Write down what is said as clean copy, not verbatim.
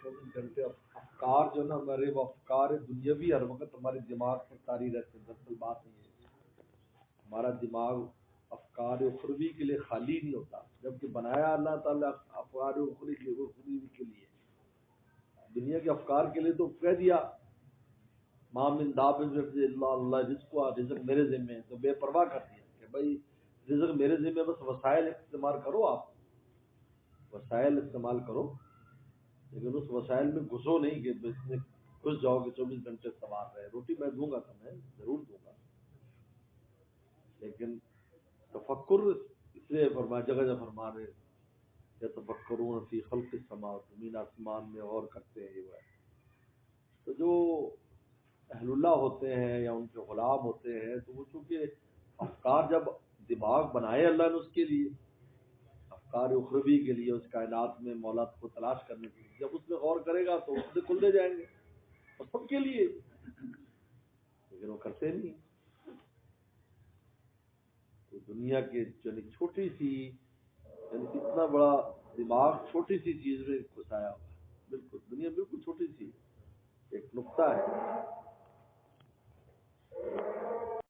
24 گھنٹے افکار جو نا ہمارے وہ افکار دنیاوی ہر وقت ہمارے دماغ میں طاری رہتے ہیں. دراصل بات نہیں ہے، ہمارا دماغ افکار اخروی کے لیے خالی نہیں ہوتا، جبکہ بنایا اللہ تعالیٰ افکار اخروی کے لیے. دنیا کے افکار کے لیے تو کہہ دیا ما من دابۃ الا اللہ رزقها، رزق میرے ذمہ ہے، تو بے پرواہ کر دیا کہ بھائی رزق میرے ذمہ، بس وسائل استعمال کرو، آپ وسائل استعمال کرو، لیکن اس وسائل میں گھسو نہیں کہ اس میں گھس جاؤ کہ 24 گھنٹے سوار رہے. روٹی میں دوں گا تمہیں، ضرور دوں گا، لیکن تفکر اس لیے فرما جگہ جگہ فرما رہے یا تفکرون فی خلق السماوات، زمین آسمان میں غور کرتے ہیں. یہ ہے تو جو اہل اللہ ہوتے ہیں یا ان کے غلام ہوتے ہیں، تو وہ چونکہ افکار جب دماغ بنائے اللہ نے اس کے لیے، افکار اخروی کے لیے، اس کائنات میں مولا کو تلاش کرنے کے لیے، جب اس میں غور کرے گا تو اس سے کھلتے جائیں گے اور سب کے لیے، لیکن وہ کرتے نہیں. تو دنیا کے یعنی چھوٹی سی، یعنی اتنا بڑا دماغ چھوٹی سی چیز میں گھسایا ہوا ہے. بالکل دنیا بالکل چھوٹی سی ایک نقطہ ہے،